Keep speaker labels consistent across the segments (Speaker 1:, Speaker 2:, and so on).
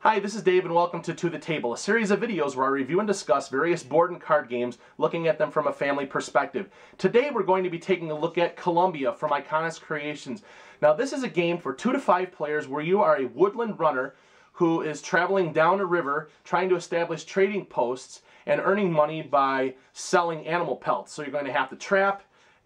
Speaker 1: Hi, this is Dave and welcome to the Table, a series of videos where I review and discuss various board and card games, looking at them from a family perspective. Today we're going to be taking a look at Columbia from Iconis Creations. Now this is a game for 2 to 5 players where you are a woodland runner who is traveling down a river trying to establish trading posts and earning money by selling animal pelts. So you're going to have to trap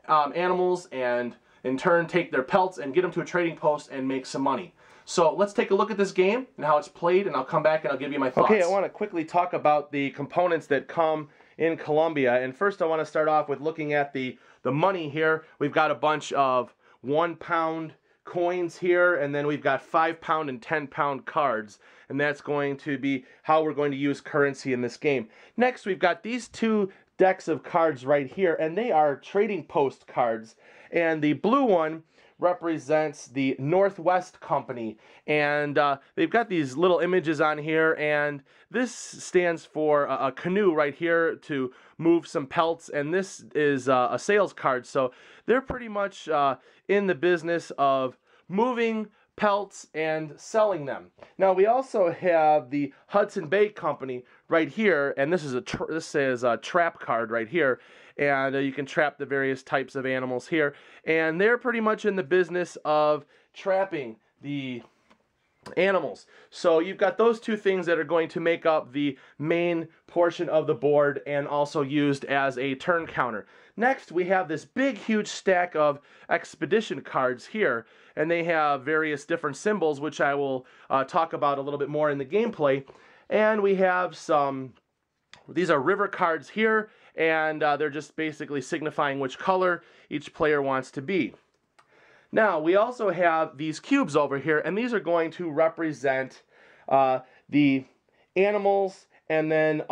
Speaker 1: animals and in turn take their pelts and get them to a trading post and make some money. So let's take a look at this game and how it's played, and I'll come back and I'll give you my thoughts. Okay, I want to quickly talk about the components that come in Columbia. And first I want to start off with looking at the money here. We've got a bunch of £1 coins here, and then we've got £5 and £10 cards. And that's going to be how we're going to use currency in this game. Next, we've got these 2 decks of cards right here, and they are trading post cards. And the blue one represents the Northwest Company, and they've got these little images on here, and this stands for a canoe right here to move some pelts, and this is a sales card. So they're pretty much in the business of moving pelts and selling them. Now we also have the Hudson Bay Company right here, and this is a trap card right here, and you can trap the various types of animals here, and they're pretty much in the business of trapping the animals. So you've got those 2 things that are going to make up the main portion of the board and also used as a turn counter. Next, we have this big huge stack of expedition cards here, and they have various different symbols, which I will talk about a little bit more in the gameplay. And we have these are river cards here, and they're just basically signifying which color each player wants to be. Now, we also have these cubes over here, and these are going to represent the animals, and then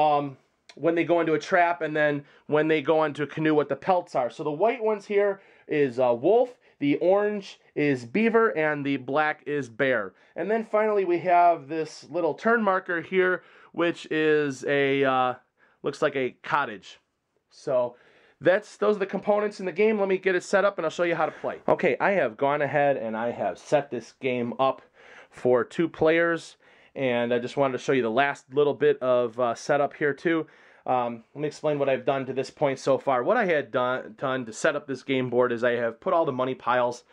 Speaker 1: when they go into a trap, and then when they go into a canoe, what the pelts are. So the white ones here is wolf, the orange is beaver, and the black is bear. And then finally we have this little turn marker here, which is looks like a cottage. So those are the components in the game. Let me get it set up and I'll show you how to play. Okay, I have gone ahead and I have set this game up for 2 players, and I just wanted to show you the last little bit of setup here too. Let me explain what I've done to this point so far. What I had done to set up this game board is I have put all the money piles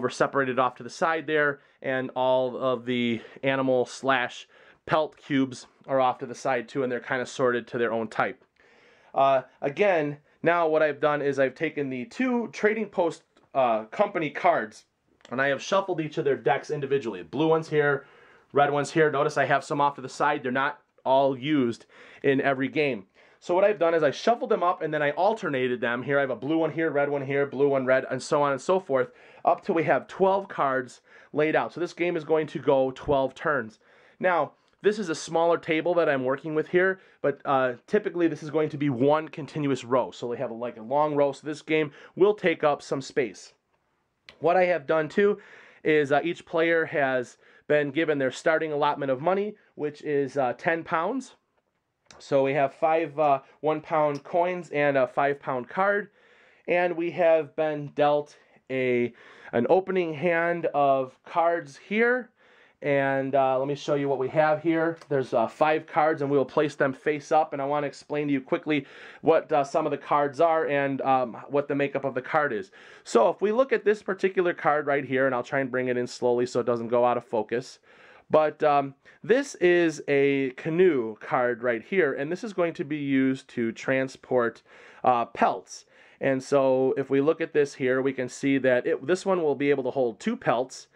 Speaker 1: separated off to the side there, and all of the animal / pelt cubes are off to the side too, and they're kind of sorted to their own type. Again, now what I've done is I've taken the 2 trading post company cards, and I have shuffled each of their decks individually. Blue ones here, red ones here. Notice I have some off to the side. They're not all used in every game. So what I've done is I shuffled them up, and then I alternated them. Here I have a blue one here, red one here, blue one, red, and so on and so forth, up till we have 12 cards laid out. So this game is going to go 12 turns. Now, this is a smaller table that I'm working with here, but typically this is going to be one continuous row. So they have like a long row, so this game will take up some space. What I have done too is each player has been given their starting allotment of money, which is £10. So we have 5 £1 coins and a £5 card, and we have been dealt an opening hand of cards here. And let me show you what we have here. There's 5 cards, and we will place them face up, and I want to explain to you quickly what some of the cards are and what the makeup of the card is. So if we look at this particular card right here, and I'll try and bring it in slowly so it doesn't go out of focus, but this is a canoe card right here, and this is going to be used to transport pelts. And so if we look at this here, we can see that this one will be able to hold 2 pelts.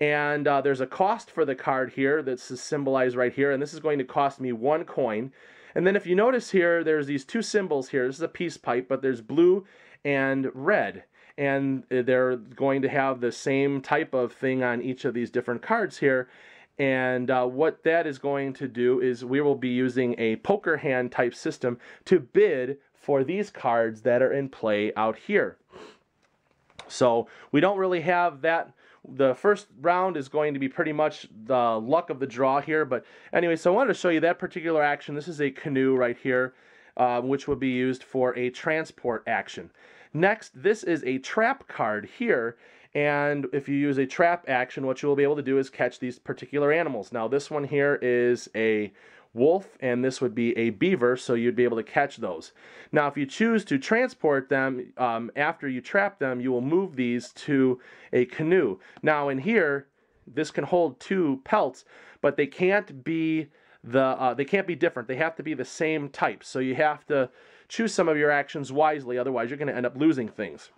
Speaker 1: And there's a cost for the card here that's symbolized right here, and this is going to cost me 1 coin. And then if you notice here, there's these 2 symbols here. This is a peace pipe, but there's blue and red, and they're going to have the same type of thing on each of these different cards here. And what that is going to do is we will be using a poker hand type system to bid for these cards that are in play out here. So we don't really have that. The first round is going to be pretty much the luck of the draw here. But anyway, so I wanted to show you that particular action. This is a canoe right here, which would be used for a transport action. Next, this is a trap card here, And if you use a trap action, what you will be able to do is catch these particular animals. Now this one here is a wolf, and this would be a beaver, so you'd be able to catch those. Now if you choose to transport them, after you trap them, you will move these to a canoe. Now in here, this can hold 2 pelts, but they can't be different. They have to be the same type. So you have to choose some of your actions wisely, otherwise you're going to end up losing things.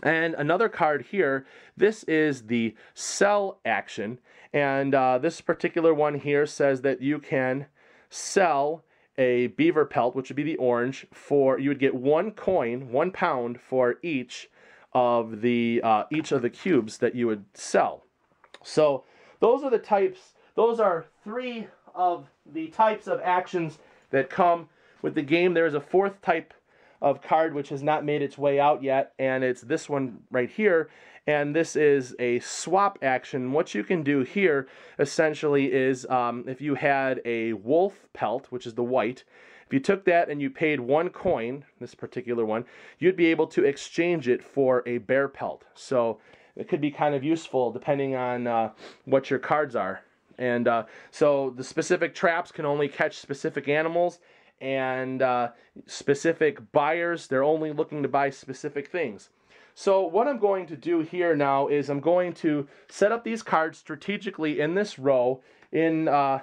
Speaker 1: And another card here, this is the sell action, and this particular one here says that you can sell a beaver pelt, which would be the orange, for, you would get 1 coin, 1 pound for each of the cubes that you would sell. So those are the types, those are 3 of the types of actions that come with the game. There is a 4th type of card which has not made its way out yet, and it's this one right here, and this is a swap action. What you can do here essentially is, if you had a wolf pelt, which is the white, if you took that and you paid 1 coin, this particular one, you'd be able to exchange it for a bear pelt. So it could be kind of useful depending on what your cards are. And so the specific traps can only catch specific animals, and specific buyers, they're only looking to buy specific things. So what I'm going to do here now is I'm going to set up these cards strategically in this row so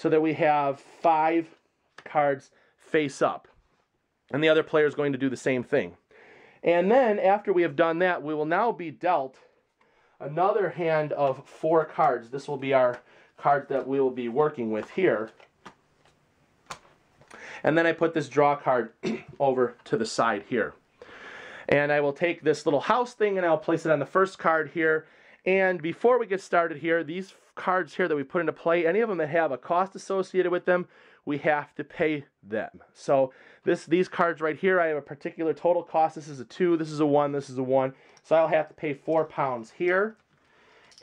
Speaker 1: that we have 5 cards face up. And the other player is going to do the same thing. And then after we have done that, we will now be dealt another hand of 4 cards. This will be our card that we will be working with here. And then I put this draw card over to the side here. And I will take this little house thing and I'll place it on the first card here. And before we get started here, these cards here that we put into play, any of them that have a cost associated with them, we have to pay them. So these cards right here, I have a particular total cost. This is a 2, this is a 1, this is a 1. So I'll have to pay 4 pounds here.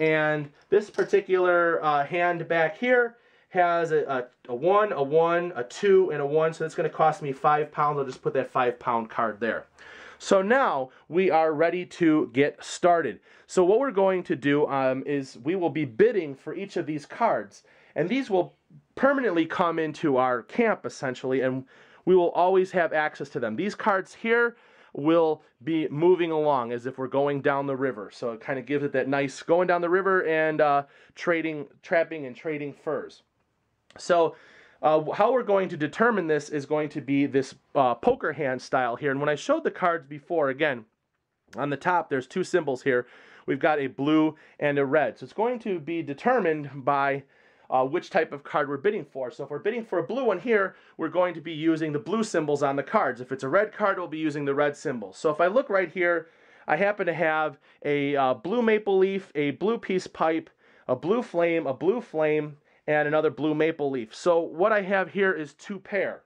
Speaker 1: And this particular hand back here has a 1, a 1, a 2, and a 1, so it's going to cost me 5 pounds. I'll just put that 5 pound card there. So now we are ready to get started. So what we're going to do is we will be bidding for each of these cards, and these will permanently come into our camp essentially, and we will always have access to them. These cards here will be moving along as if we're going down the river. So it kind of gives it that nice going down the river and trapping and trading furs. So how we're going to determine this is going to be this poker hand style here. And when I showed the cards before, again, on the top there's 2 symbols here. We've got a blue and a red. So it's going to be determined by which type of card we're bidding for. So if we're bidding for a blue one here, we're going to be using the blue symbols on the cards. If it's a red card, we'll be using the red symbols. So if I look right here, I happen to have a blue maple leaf, a blue peace pipe, a blue flame, and another blue maple leaf. So what I have here is 2 pair.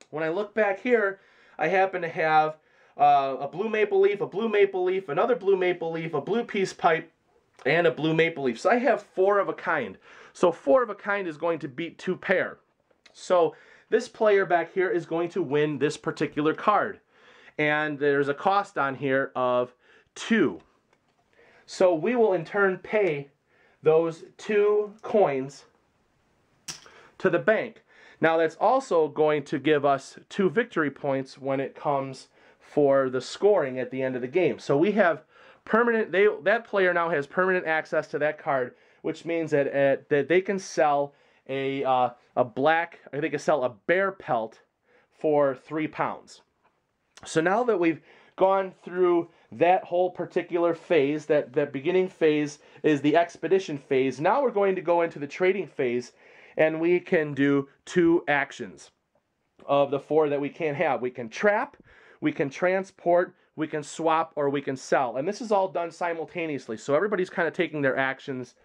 Speaker 1: When I look back here, I happen to have a blue maple leaf, another blue maple leaf, a blue peace pipe, and a blue maple leaf. So I have 4 of a kind. So 4 of a kind is going to beat 2 pair. So this player back here is going to win this particular card. And there's a cost on here of 2. So we will in turn pay those 2 coins to the bank. Now that's also going to give us 2 victory points when it comes for the scoring at the end of the game. So we have permanent, that player now has permanent access to that card, which means that they can sell they can sell a bear pelt for 3 pounds. So now that we've gone through that whole particular phase, that beginning phase is the expedition phase, now we're going to go into the trading phase, and we can do 2 actions of the 4 that we can have. We can trap, we can transport, we can swap, or we can sell. And this is all done simultaneously, so everybody's kind of taking their actions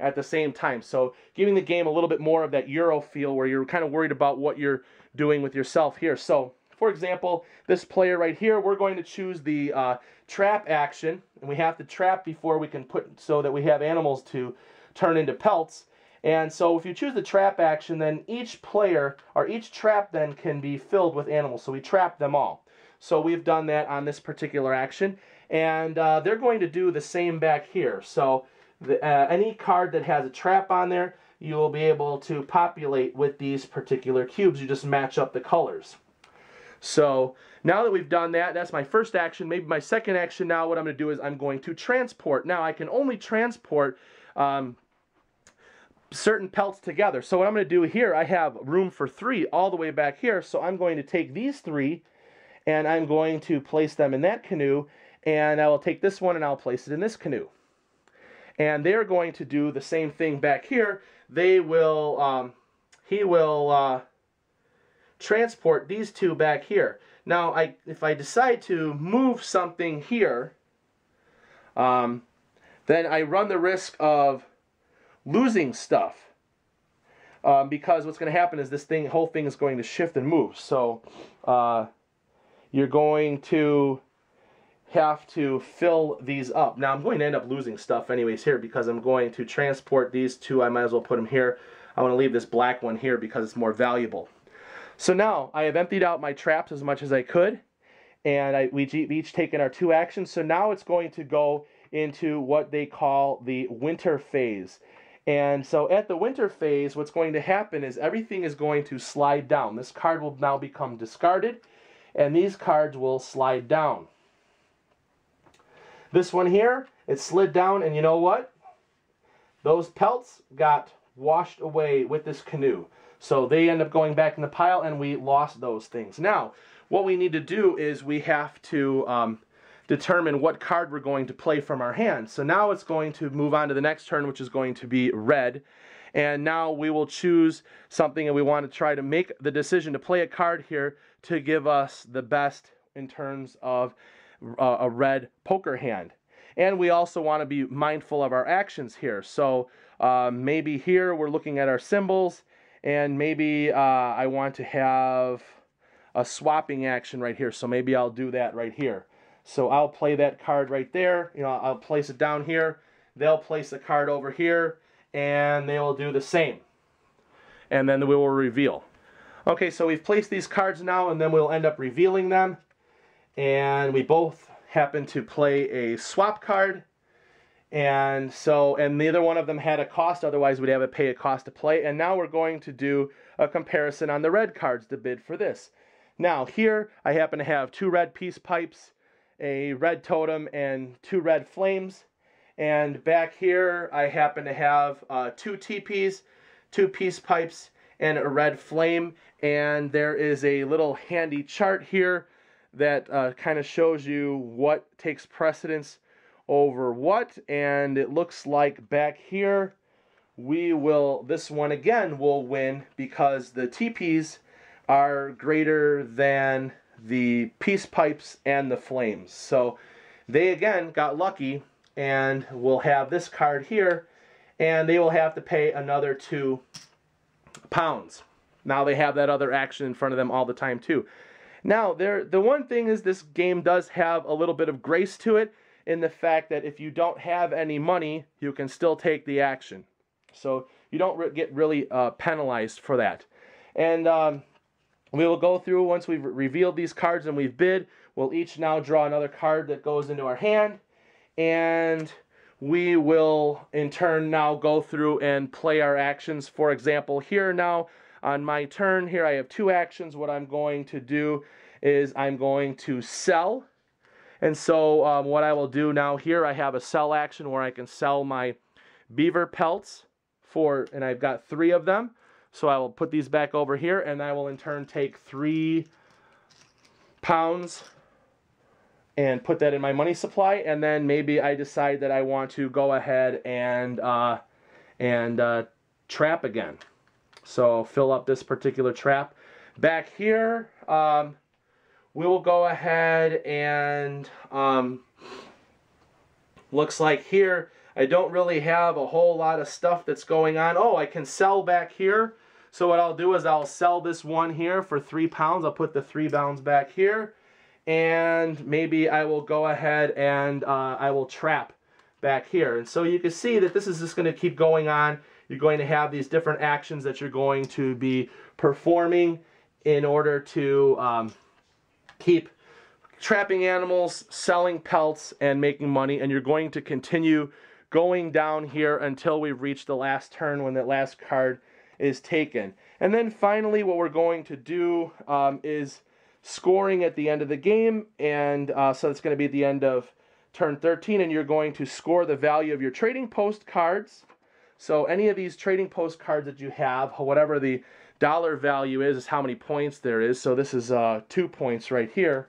Speaker 1: at the same time. So giving the game a little bit more of that Euro feel where you're kind of worried about what you're doing with yourself here. So, for example, this player right here, we're going to choose the trap action, and we have to trap before we can put, so that we have animals to turn into pelts. And so if you choose the trap action, then each player, or each trap then can be filled with animals. So we trap them all. So we've done that on this particular action. And they're going to do the same back here. So any card that has a trap on there, you will be able to populate with these particular cubes. You just match up the colors. So now that we've done that, that's my first action. Maybe my second action now, what I'm going to do is I'm going to transport. Now I can only transport certain pelts together. So what I'm going to do here, I have room for 3 all the way back here. So I'm going to take these 3 and I'm going to place them in that canoe, and I will take this one and I'll place it in this canoe. And they're going to do the same thing back here. They will, he will transport these 2 back here. Now, if I decide to move something here, then I run the risk of losing stuff, because what's going to happen is this whole thing is going to shift and move. So you're going to have to fill these up. Now I'm going to end up losing stuff anyways here, because I'm going to transport these 2. I might as well put them here. I want to leave this black one here because it's more valuable. So now I have emptied out my traps as much as I could, and we've each taken our 2 actions. So now it's going to go into what they call the winter phase. And so at the winter phase, what's going to happen is everything is going to slide down. This card will now become discarded, and these cards will slide down. This one here, it slid down, and you know what? Those pelts got washed away with this canoe. So they end up going back in the pile, and we lost those things. Now, what we need to do is we have to determine what card we're going to play from our hand. So now it's going to move on to the next turn, which is going to be red. And now we will choose something, and we want to try to make the decision to play a card here to give us the best in terms of a red poker hand. And we also want to be mindful of our actions here. So maybe here we're looking at our symbols, and maybe I want to have a swapping action right here. So maybe I'll do that right here. So I'll play that card right there. You know, I'll place it down here. They'll place the card over here, and they will do the same. And then we will reveal. Okay, so we've placed these cards now, and then we'll end up revealing them. And we both happen to play a swap card. And neither one of them had a cost, otherwise we'd have to pay a cost to play. And now we're going to do a comparison on the red cards to bid for this. Now here I happen to have 2 red peace pipes, a red totem, and 2 red flames. And back here I happen to have 2 teepees, 2 peace pipes, and a red flame. And there is a little handy chart here that kind of shows you what takes precedence over what, and it looks like back here this one again will win because the teepees are greater than the peace pipes and the flames. So they again got lucky, and will have this card here, and they will have to pay another £2. Now they have that other action in front of them all the time too. Now the one thing is, this game does have a little bit of grace to it, in the fact that if you don't have any money, you can still take the action. So you don't get really penalized for that. And we will go through, once we've revealed these cards and we've bid, we'll each now draw another card that goes into our hand. And we will in turn now go through and play our actions. For example, here now on my turn, here I have 2 actions. What I'm going to do is I'm going to sell. And so what I will do now, here I have a sell action where I can sell my beaver pelts and I've got 3 of them. So I will put these back over here, and I will in turn take £3 and put that in my money supply. And then maybe I decide that I want to go ahead and trap again. So fill up this particular trap. Back here, we will go ahead and, looks like here, I don't really have a whole lot of stuff that's going on. Oh, I can sell back here. So what I'll do is I'll sell this one here for £3. I'll put the £3 back here. And maybe I will go ahead and I will trap back here. And so you can see that this is just going to keep going on. You're going to have these different actions that you're going to be performing in order to keep trapping animals, selling pelts, and making money, and you're going to continue going down here until we reach the last turn when that last card is taken. And then finally what we're going to do is scoring at the end of the game, and so it's going to be at the end of turn 13, and you're going to score the value of your trading post cards. So any of these trading post cards that you have, whatever the dollar value is how many points there is. So this is 2 points right here.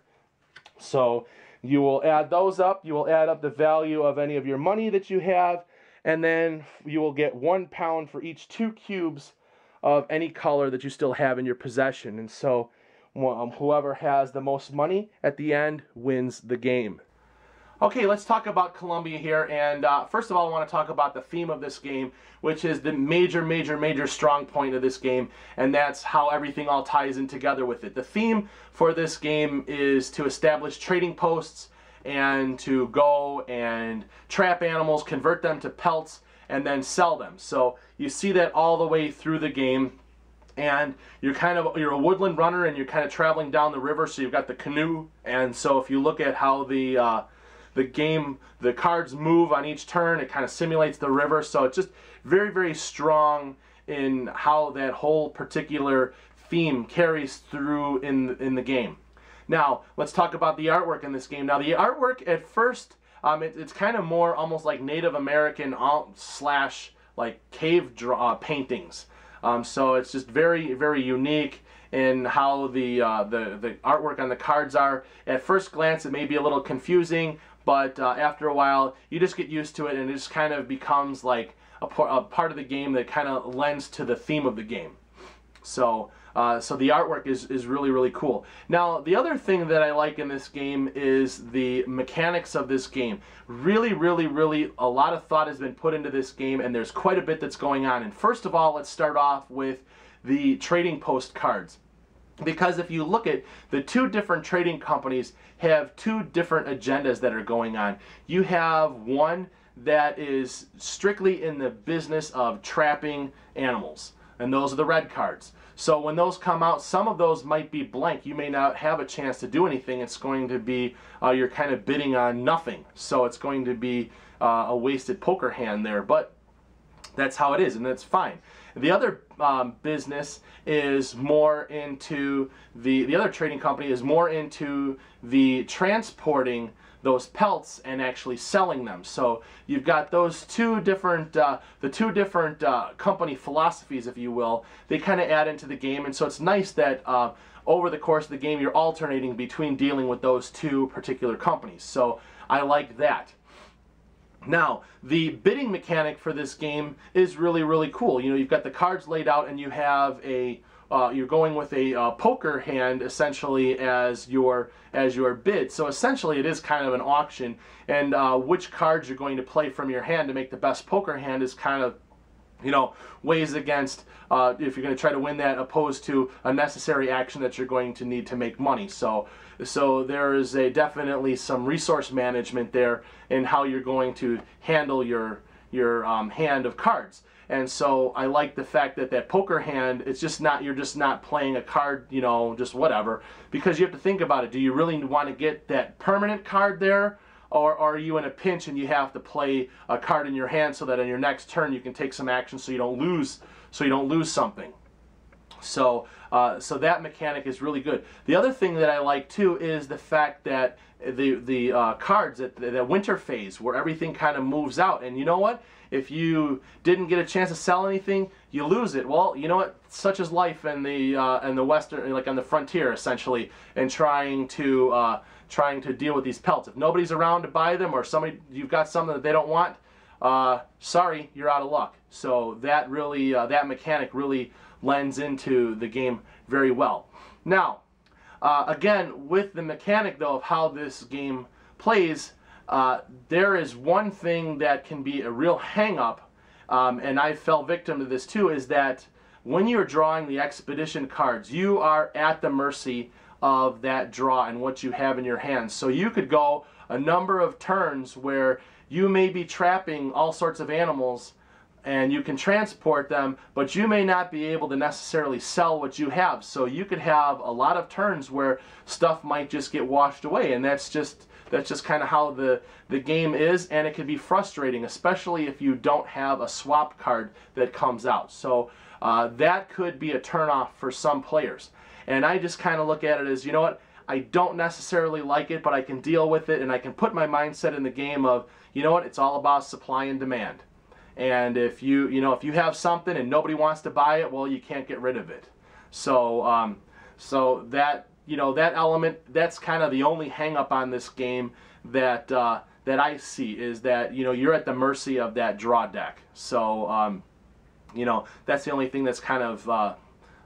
Speaker 1: So you will add those up. You will add up the value of any of your money that you have, and then you will get 1 pound for each 2 cubes of any color that you still have in your possession. And so whoever has the most money at the end wins the game. Okay, let's talk about Columbia here, and first of all I want to talk about the theme of this game, which is the major strong point of this game, and that's how everything all ties in together with it. The theme for this game is to establish trading posts and to go and trap animals, convert them to pelts, and then sell them. So you see that all the way through the game. And you're a woodland runner, and you're kind of traveling down the river, so you've got the canoe. And so if you look at how the cards move on each turn, it kind of simulates the river. So it's just very strong in how that whole particular theme carries through in the game. Now let's talk about the artwork in this game. Now the artwork at first, it's kind of more almost like Native American slash like cave paintings. So it's just very unique in how the artwork on the cards are. At first glance, it may be a little confusing, but after a while, you just get used to it, and it just kind of becomes like a part of the game that kind of lends to the theme of the game. So the artwork is really cool. Now, the other thing that I like in this game is the mechanics of this game. Really a lot of thought has been put into this game, and there's quite a bit that's going on. And first of all, let's start off with the trading post cards. Because if you look at the 2 different trading companies have 2 different agendas that are going on. You have one that is strictly in the business of trapping animals, and those are the red cards. So when those come out, some of those might be blank. You may not have a chance to do anything. It's going to be, you're kind of bidding on nothing. So it's going to be a wasted poker hand there, but that's how it is, and that's fine. The other business is more into the other trading company is more into the transporting those pelts and actually selling them. So you've got those 2 different, the 2 different company philosophies, if you will. They kind of add into the game, and so it's nice that over the course of the game you're alternating between dealing with those 2 particular companies. So I like that. Now, the bidding mechanic for this game is really cool. You know, you've got the cards laid out, and you have a you're going with a poker hand essentially as your bid. So essentially, it is kind of an auction, and which cards you're going to play from your hand to make the best poker hand is kind of, you know, weighs against if you're going to try to win that, opposed to a necessary action that you're going to need to make money. So there is definitely some resource management there in how you're going to handle your hand of cards. And so I like the fact that that poker hand, it's just not, you're just not playing a card, you know, just whatever, because you have to think about it. Do you really want to get that permanent card there? Or are you in a pinch and you have to play a card in your hand so that on your next turn you can take some action so you don't lose something. So that mechanic is really good. The other thing that I like too is the fact that the cards at the winter phase where everything kind of moves out, and you know what? If you didn't get a chance to sell anything, you lose it. Well, you know what? Such is life in the western, like on the frontier essentially, and trying to deal with these pelts. If nobody's around to buy them, or you've got something that they don't want, sorry, you're out of luck. So that really, that mechanic really lends into the game very well. Now, again, with the mechanic though of how this game plays, there is one thing that can be a real hang-up, and I fell victim to this too, is that when you're drawing the expedition cards, you are at the mercy of that draw and what you have in your hands. So you could go a number of turns where you may be trapping all sorts of animals, and you can transport them, but you may not be able to necessarily sell what you have. So you could have a lot of turns where stuff might just get washed away, and that's just kind of how the game is, and it can be frustrating, especially if you don't have a swap card that comes out. So that could be a turnoff for some players. And I just kind of look at it as, you know what, I don't necessarily like it, but I can deal with it, and I can put my mindset in the game of, you know what, it's all about supply and demand. And if if you have something and nobody wants to buy it, well, you can't get rid of it. So so that that element, that's kind of the only hang up on this game that that I see, is that you're at the mercy of that draw deck. So that's the only thing that's kind of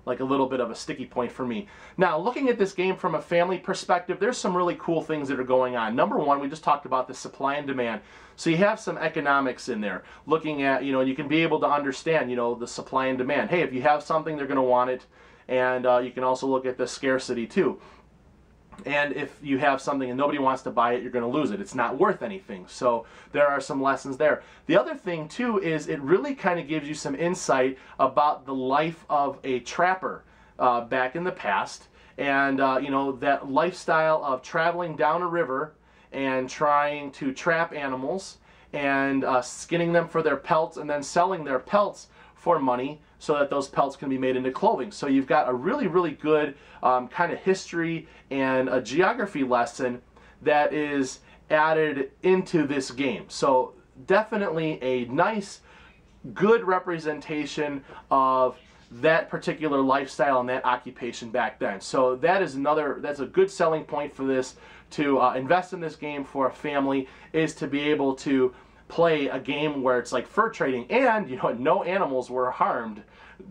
Speaker 1: like a little bit of a sticky point for me. Now, looking at this game from a family perspective, there's some really cool things that are going on. Number one, we just talked about the supply and demand. So you have some economics in there. Looking at, you can be able to understand, the supply and demand. Hey, if you have something, they're going to want it. And you can also look at the scarcity too. And if you have something and nobody wants to buy it, you're going to lose it. It's not worth anything. So there are some lessons there. The other thing too is it really kind of gives you some insight about the life of a trapper back in the past. And that lifestyle of traveling down a river and trying to trap animals and skinning them for their pelts and then selling their pelts for money so that those pelts can be made into clothing. So you've got a really, really good kind of history and a geography lesson that is added into this game. So definitely a nice, good representation of that particular lifestyle and that occupation back then. So that's a good selling point for this, to invest in this game for a family, is to be able to play a game where it's like fur trading, and no animals were harmed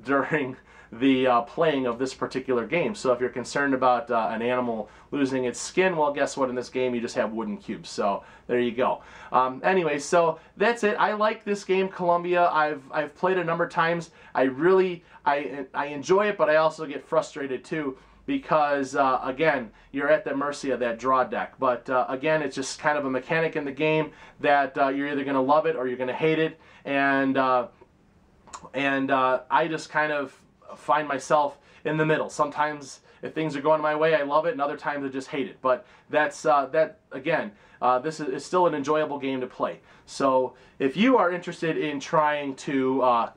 Speaker 1: during the playing of this particular game. So if you're concerned about an animal losing its skin, well, guess what? In this game, you just have wooden cubes. So there you go. Anyway, so that's it. I like this game, Columbia. I've played it a number of times. I enjoy it, but I also get frustrated too, because again, you're at the mercy of that draw deck. But again, it's just kind of a mechanic in the game that you're either going to love it or you're going to hate it. And I just kind of find myself in the middle. Sometimes if things are going my way, I love it, and other times I just hate it. But that's again, this is still an enjoyable game to play. So if you are interested in trying to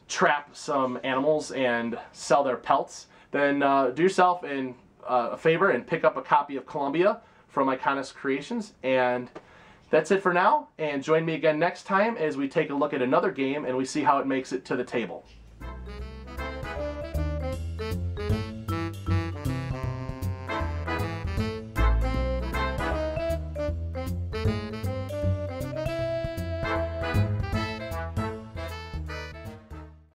Speaker 1: trap some animals and sell their pelts, then do yourself a favor and pick up a copy of Columbia from Iconis Creations. And that's it for now, and join me again next time as we take a look at another game and we see how it makes it to the table.